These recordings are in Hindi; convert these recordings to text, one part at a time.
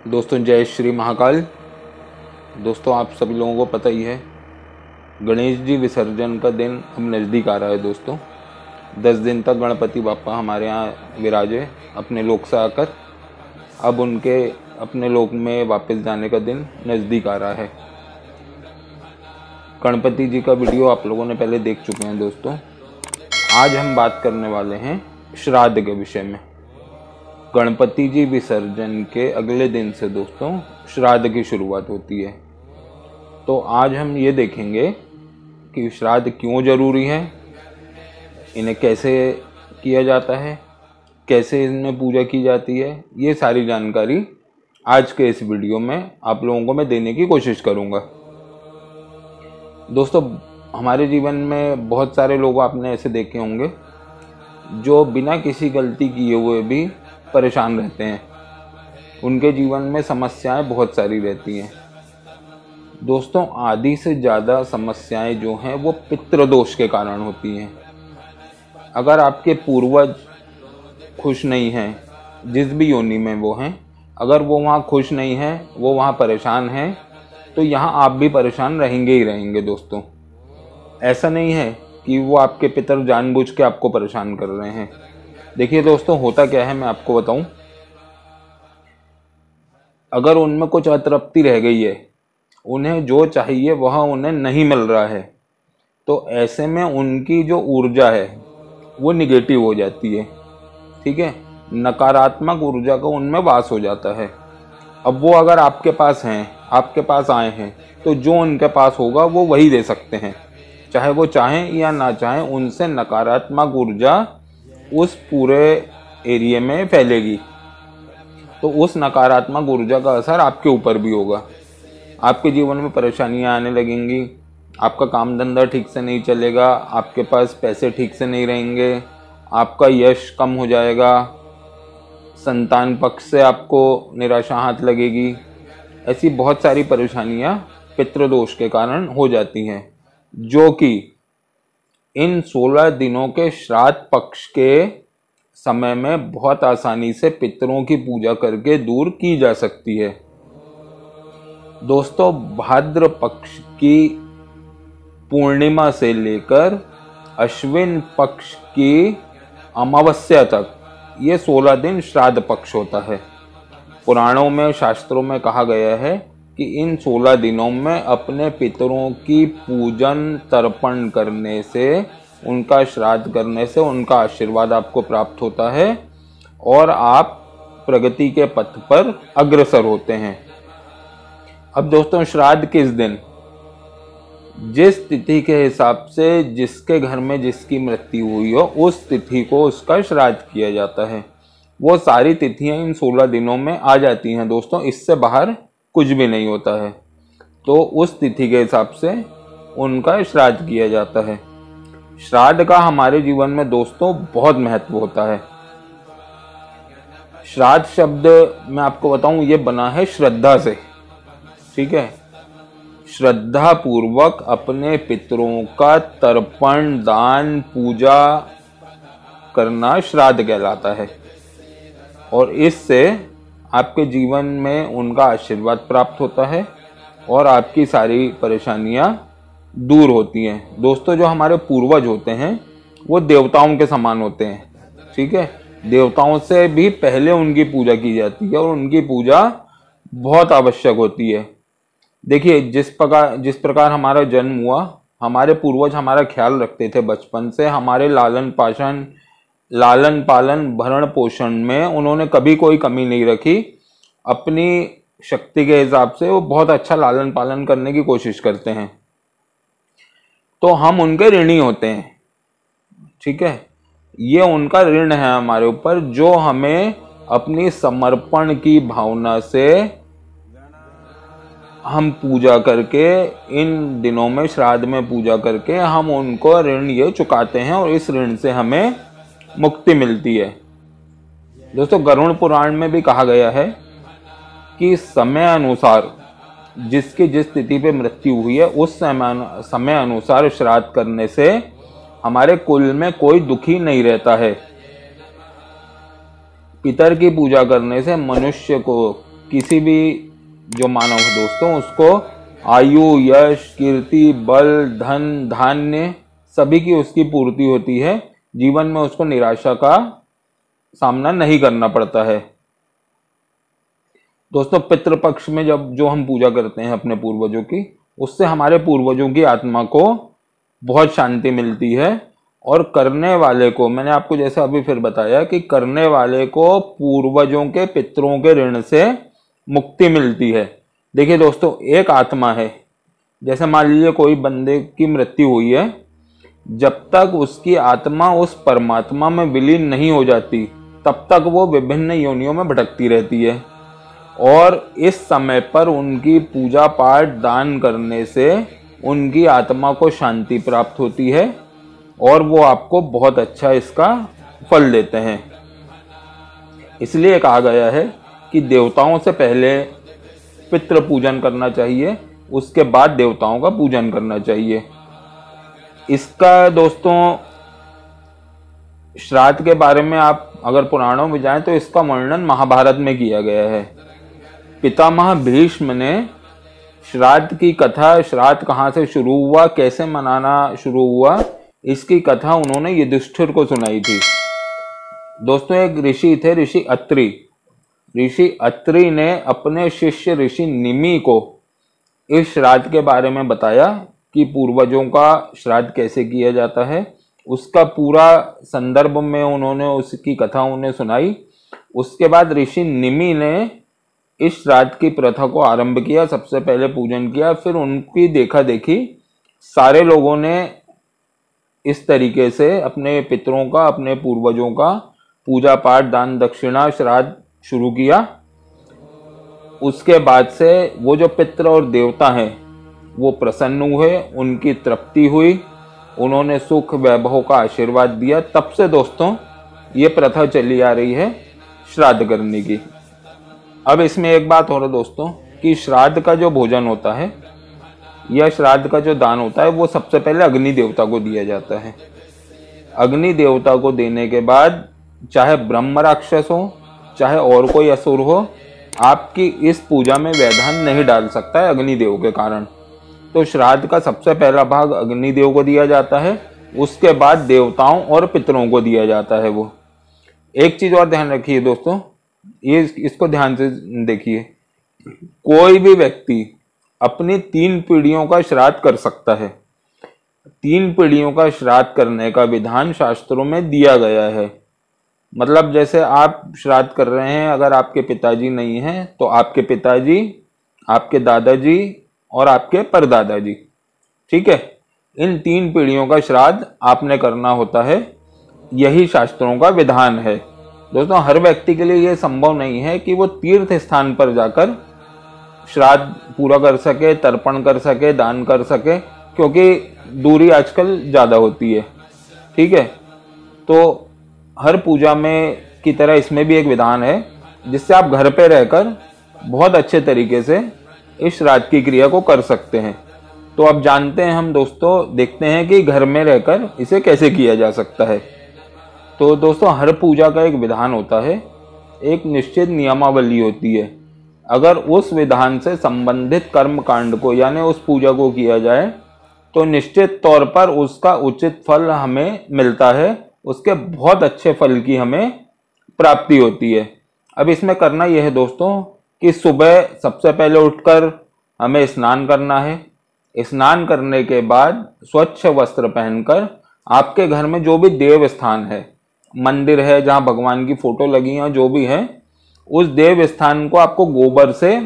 दोस्तों जय श्री महाकाल। दोस्तों आप सभी लोगों को पता ही है गणेश जी विसर्जन का दिन अब नज़दीक आ रहा है। दोस्तों 10 दिन तक गणपति बापा हमारे यहाँ विराजे अपने लोक से आकर। अब उनके अपने लोक में वापस जाने का दिन नज़दीक आ रहा है। गणपति जी का वीडियो आप लोगों ने पहले देख चुके हैं। दोस्तों आज हम बात करने वाले हैं श्राद्ध के विषय में। गणपति जी विसर्जन के अगले दिन से दोस्तों श्राद्ध की शुरुआत होती है। तो आज हम ये देखेंगे कि श्राद्ध क्यों ज़रूरी है, इन्हें कैसे किया जाता है, कैसे इनमें पूजा की जाती है। ये सारी जानकारी आज के इस वीडियो में आप लोगों को मैं देने की कोशिश करूँगा। दोस्तों हमारे जीवन में बहुत सारे लोग आपने ऐसे देखे होंगे जो बिना किसी गलती किए हुए भी परेशान रहते हैं। उनके जीवन में समस्याएं बहुत सारी रहती हैं। दोस्तों आधी से ज़्यादा समस्याएं जो हैं वो पितृदोष के कारण होती हैं। अगर आपके पूर्वज खुश नहीं हैं, जिस भी योनि में वो हैं, अगर वो वहाँ खुश नहीं हैं, वो वहाँ परेशान हैं, तो यहाँ आप भी परेशान रहेंगे ही रहेंगे। दोस्तों ऐसा नहीं है कि वो आपके पितर जानबूझ के आपको परेशान कर रहे हैं। देखिए दोस्तों होता क्या है, मैं आपको बताऊं। अगर उनमें कुछ अतृप्ति रह गई है, उन्हें जो चाहिए वह उन्हें नहीं मिल रहा है, तो ऐसे में उनकी जो ऊर्जा है वो निगेटिव हो जाती है। ठीक है, नकारात्मक ऊर्जा का उनमें वास हो जाता है। अब वो अगर आपके पास हैं, आपके पास आए हैं, तो जो उनके पास होगा वो वही दे सकते हैं। चाहे वो चाहें या ना चाहें, उनसे नकारात्मक ऊर्जा उस पूरे एरिया में फैलेगी। तो उस नकारात्मक ऊर्जा का असर आपके ऊपर भी होगा। आपके जीवन में परेशानियां आने लगेंगी, आपका काम धंधा ठीक से नहीं चलेगा, आपके पास पैसे ठीक से नहीं रहेंगे, आपका यश कम हो जाएगा, संतान पक्ष से आपको निराशा हाथ लगेगी। ऐसी बहुत सारी परेशानियां पितृदोष के कारण हो जाती हैं, जो कि इन 16 दिनों के श्राद्ध पक्ष के समय में बहुत आसानी से पितरों की पूजा करके दूर की जा सकती है। दोस्तों भाद्र पक्ष की पूर्णिमा से लेकर अश्विन पक्ष की अमावस्या तक ये 16 दिन श्राद्ध पक्ष होता है। पुराणों में, शास्त्रों में कहा गया है कि इन 16 दिनों में अपने पितरों की पूजन तर्पण करने से, उनका श्राद्ध करने से उनका आशीर्वाद आपको प्राप्त होता है और आप प्रगति के पथ पर अग्रसर होते हैं। अब दोस्तों श्राद्ध किस दिन, जिस तिथि के हिसाब से जिसके घर में जिसकी मृत्यु हुई हो, उस तिथि को उसका श्राद्ध किया जाता है। वो सारी तिथियां इन 16 दिनों में आ जाती हैं। दोस्तों इससे बाहर कुछ भी नहीं होता है। तो उस तिथि के हिसाब से उनका श्राद्ध किया जाता है। श्राद्ध का हमारे जीवन में दोस्तों बहुत महत्व होता है। श्राद्ध शब्द मैं आपको बताऊं, ये बना है श्रद्धा से। ठीक है, श्रद्धा पूर्वक अपने पितरों का तर्पण, दान, पूजा करना श्राद्ध कहलाता है। और इससे आपके जीवन में उनका आशीर्वाद प्राप्त होता है और आपकी सारी परेशानियां दूर होती हैं। दोस्तों जो हमारे पूर्वज होते हैं वो देवताओं के समान होते हैं। ठीक है, देवताओं से भी पहले उनकी पूजा की जाती है और उनकी पूजा बहुत आवश्यक होती है। देखिए जिस प्रकार हमारा जन्म हुआ, हमारे पूर्वज हमारा ख्याल रखते थे बचपन से। हमारे लालन पालन भरण पोषण में उन्होंने कभी कोई कमी नहीं रखी। अपनी शक्ति के हिसाब से वो बहुत अच्छा लालन पालन करने की कोशिश करते हैं। तो हम उनके ऋणी होते हैं। ठीक है, ये उनका ऋण है हमारे ऊपर, जो हमें अपनी समर्पण की भावना से हम पूजा करके, इन दिनों में श्राद्ध में पूजा करके हम उनको ऋण ये चुकाते हैं और इस ऋण से हमें मुक्ति मिलती है। दोस्तों गरुड़ पुराण में भी कहा गया है कि समय अनुसार जिसकी जिस तिथि पे मृत्यु हुई है, उस समय अनुसार श्राद्ध करने से हमारे कुल में कोई दुखी नहीं रहता है। पितर की पूजा करने से मनुष्य को किसी भी जो मानव है दोस्तों, उसको आयु, यश, कीर्ति, बल, धन, धान्य सभी की उसकी पूर्ति होती है। जीवन में उसको निराशा का सामना नहीं करना पड़ता है। दोस्तों, पितृपक्ष में जब जो हम पूजा करते हैं अपने पूर्वजों की, उससे हमारे पूर्वजों की आत्मा को बहुत शांति मिलती है। और करने वाले को, मैंने आपको जैसे अभी फिर बताया कि करने वाले को पूर्वजों के, पितरों के ऋण से मुक्ति मिलती है। देखिए दोस्तों, एक आत्मा है, जैसे मान लीजिए कोई बंदे की मृत्यु हुई है, जब तक उसकी आत्मा उस परमात्मा में विलीन नहीं हो जाती, तब तक वो विभिन्न योनियों में भटकती रहती है। और इस समय पर उनकी पूजा पाठ, दान करने से उनकी आत्मा को शांति प्राप्त होती है और वो आपको बहुत अच्छा इसका फल देते हैं। इसलिए कहा गया है कि देवताओं से पहले पितृ पूजन करना चाहिए, उसके बाद देवताओं का पूजन करना चाहिए। इसका दोस्तों, श्राद्ध के बारे में आप अगर पुराणों में जाएं तो इसका वर्णन महाभारत में किया गया है। पितामह भीष्म ने श्राद्ध की कथा, श्राद्ध कहाँ से शुरू हुआ, कैसे मनाना शुरू हुआ, इसकी कथा उन्होंने युधिष्ठिर को सुनाई थी। दोस्तों, एक ऋषि थे, ऋषि अत्रि। ऋषि अत्रि ने अपने शिष्य ऋषि निमि को इस श्राद्ध के बारे में बताया कि पूर्वजों का श्राद्ध कैसे किया जाता है। उसका पूरा संदर्भ में उन्होंने उसकी कथा उन्हें सुनाई। उसके बाद ऋषि निमि ने इस श्राद्ध की प्रथा को आरंभ किया, सबसे पहले पूजन किया। फिर उनकी देखा देखी सारे लोगों ने इस तरीके से अपने पितरों का, अपने पूर्वजों का पूजा पाठ, दान दक्षिणा, श्राद्ध शुरू किया। उसके बाद से वो जो पितर और देवता हैं वो प्रसन्न हुए, उनकी तृप्ति हुई, उन्होंने सुख वैभव का आशीर्वाद दिया। तब से दोस्तों ये प्रथा चली आ रही है श्राद्ध करने की। अब इसमें एक बात और है दोस्तों कि श्राद्ध का जो भोजन होता है या श्राद्ध का जो दान होता है वो सबसे पहले अग्नि देवता को दिया जाता है। अग्नि देवता को देने के बाद चाहे ब्रह्म राक्षस हो, चाहे और कोई असुर हो, आपकी इस पूजा में व्यवधान नहीं डाल सकता है अग्निदेव के कारण। तो श्राद्ध का सबसे पहला भाग अग्निदेव को दिया जाता है, उसके बाद देवताओं और पितरों को दिया जाता है। वो एक चीज और ध्यान रखिए दोस्तों, ये इसको ध्यान से देखिए, कोई भी व्यक्ति अपनी 3 पीढ़ियों का श्राद्ध कर सकता है। 3 पीढ़ियों का श्राद्ध करने का विधान शास्त्रों में दिया गया है। मतलब जैसे आप श्राद्ध कर रहे हैं, अगर आपके पिताजी नहीं हैं तो आपके पिताजी, आपके दादाजी और आपके परदादाजी, ठीक है, इन 3 पीढ़ियों का श्राद्ध आपने करना होता है। यही शास्त्रों का विधान है। दोस्तों, हर व्यक्ति के लिए यह संभव नहीं है कि वो तीर्थ स्थान पर जाकर श्राद्ध पूरा कर सके, तर्पण कर सके, दान कर सके, क्योंकि दूरी आजकल ज़्यादा होती है, ठीक है। तो हर पूजा में की तरह इसमें भी एक विधान है जिससे आप घर पे रहकर बहुत अच्छे तरीके से इस श्राद्ध की क्रिया को कर सकते हैं। तो अब जानते हैं हम दोस्तों, देखते हैं कि घर में रहकर इसे कैसे किया जा सकता है। तो दोस्तों, हर पूजा का एक विधान होता है, एक निश्चित नियमावली होती है। अगर उस विधान से संबंधित कर्म कांड को, यानी उस पूजा को किया जाए, तो निश्चित तौर पर उसका उचित फल हमें मिलता है, उसके बहुत अच्छे फल की हमें प्राप्ति होती है। अब इसमें करना यह है दोस्तों कि सुबह सबसे पहले उठकर हमें स्नान करना है। स्नान करने के बाद स्वच्छ वस्त्र पहनकर आपके घर में जो भी देव स्थान है, मंदिर है जहाँ भगवान की फोटो लगी है, जो भी है, उस देव स्थान को आपको गोबर से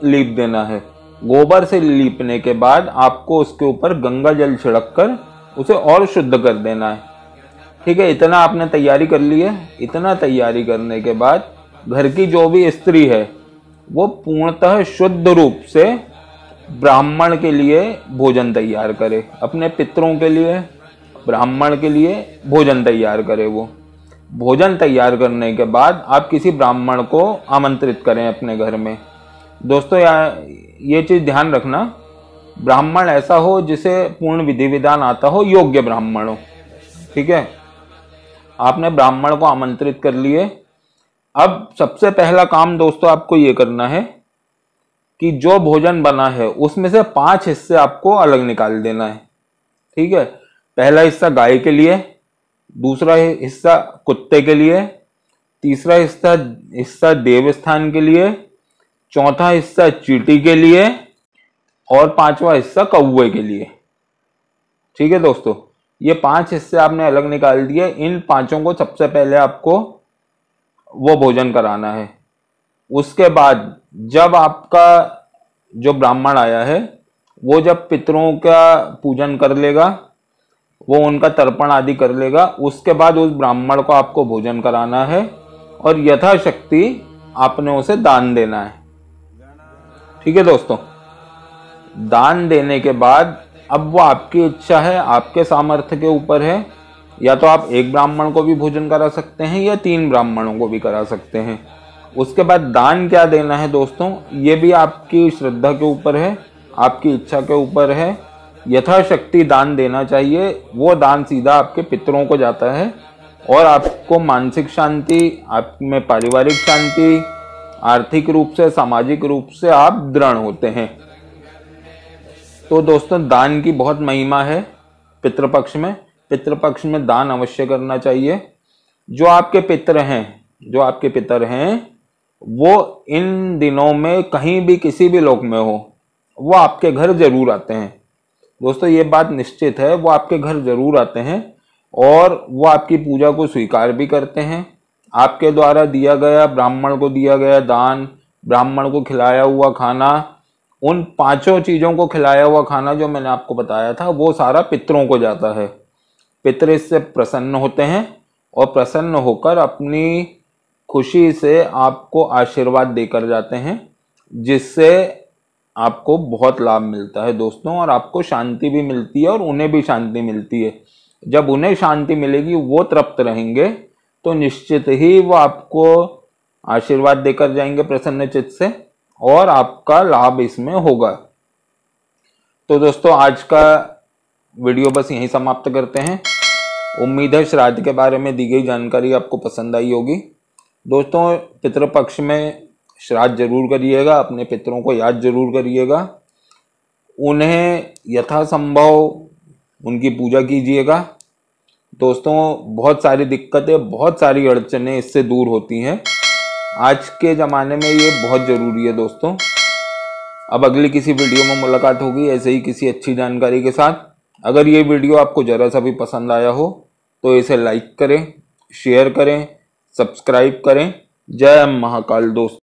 लीप देना है। गोबर से लीपने के बाद आपको उसके ऊपर गंगा जल छिड़ककर उसे और शुद्ध कर देना है, ठीक है। इतना आपने तैयारी कर ली है। इतना तैयारी करने के बाद घर की जो भी स्त्री है वो पूर्णतः शुद्ध रूप से ब्राह्मण के लिए भोजन तैयार करे, अपने पितरों के लिए, ब्राह्मण के लिए भोजन तैयार करे। वो भोजन तैयार करने के बाद आप किसी ब्राह्मण को आमंत्रित करें अपने घर में। दोस्तों, ये चीज़ ध्यान रखना, ब्राह्मण ऐसा हो जिसे पूर्ण विधि विधान आता हो, योग्य ब्राह्मण हो, ठीक है। आपने ब्राह्मण को आमंत्रित कर लिए। अब सबसे पहला काम दोस्तों आपको ये करना है कि जो भोजन बना है उसमें से 5 हिस्से आपको अलग निकाल देना है। ठीक है, पहला हिस्सा गाय के लिए, दूसरा हिस्सा कुत्ते के लिए, तीसरा हिस्सा देवस्थान के लिए, चौथा हिस्सा चींटी के लिए और पांचवा हिस्सा कौवे के लिए। ठीक है दोस्तों, ये 5 हिस्से आपने अलग निकाल दिए। इन पांचों को सबसे पहले आपको वो भोजन कराना है। उसके बाद जब आपका जो ब्राह्मण आया है वो जब पितरों का पूजन कर लेगा, वो उनका तर्पण आदि कर लेगा, उसके बाद उस ब्राह्मण को आपको भोजन कराना है और यथाशक्ति आपने उसे दान देना है। ठीक है दोस्तों, दान देने के बाद अब वो आपकी इच्छा है, आपके सामर्थ्य के ऊपर है, या तो आप एक ब्राह्मण को भी भोजन करा सकते हैं या 3 ब्राह्मणों को भी करा सकते हैं। उसके बाद दान क्या देना है दोस्तों, ये भी आपकी श्रद्धा के ऊपर है, आपकी इच्छा के ऊपर है। यथाशक्ति दान देना चाहिए, वो दान सीधा आपके पितरों को जाता है और आपको मानसिक शांति, आप में पारिवारिक शांति, आर्थिक रूप से, सामाजिक रूप से आप दृढ़ होते हैं। तो दोस्तों दान की बहुत महिमा है पितृपक्ष में। पितृपक्ष में दान अवश्य करना चाहिए। जो आपके पितर हैं वो इन दिनों में कहीं भी किसी भी लोक में हो, वो आपके घर जरूर आते हैं दोस्तों, ये बात निश्चित है। वो आपके घर जरूर आते हैं और वो आपकी पूजा को स्वीकार भी करते हैं। आपके द्वारा दिया गया, ब्राह्मण को दिया गया दान, ब्राह्मण को खिलाया हुआ खाना, उन 5 चीजों को खिलाया हुआ खाना जो मैंने आपको बताया था, वो सारा पितरों को जाता है। पितर इससे प्रसन्न होते हैं और प्रसन्न होकर अपनी खुशी से आपको आशीर्वाद देकर जाते हैं, जिससे आपको बहुत लाभ मिलता है दोस्तों, और आपको शांति भी मिलती है और उन्हें भी शांति मिलती है। जब उन्हें शांति मिलेगी, वो तृप्त रहेंगे, तो निश्चित ही वो आपको आशीर्वाद देकर जाएंगे प्रसन्न चित्त से और आपका लाभ इसमें होगा। तो दोस्तों आज का वीडियो बस यहीं समाप्त करते हैं। उम्मीद है श्राद्ध के बारे में दी गई जानकारी आपको पसंद आई होगी। दोस्तों पितृपक्ष में श्राद्ध जरूर करिएगा, अपने पितरों को याद जरूर करिएगा, उन्हें यथासंभव उनकी पूजा कीजिएगा। दोस्तों बहुत सारी दिक्कतें, बहुत सारी अड़चनें इससे दूर होती हैं। आज के ज़माने में ये बहुत ज़रूरी है दोस्तों। अब अगली किसी वीडियो में मुलाकात होगी ऐसे ही किसी अच्छी जानकारी के साथ। अगर ये वीडियो आपको ज़रा सा भी पसंद आया हो तो इसे लाइक करें, शेयर करें, सब्सक्राइब करें। जय महाकाल दोस्तों।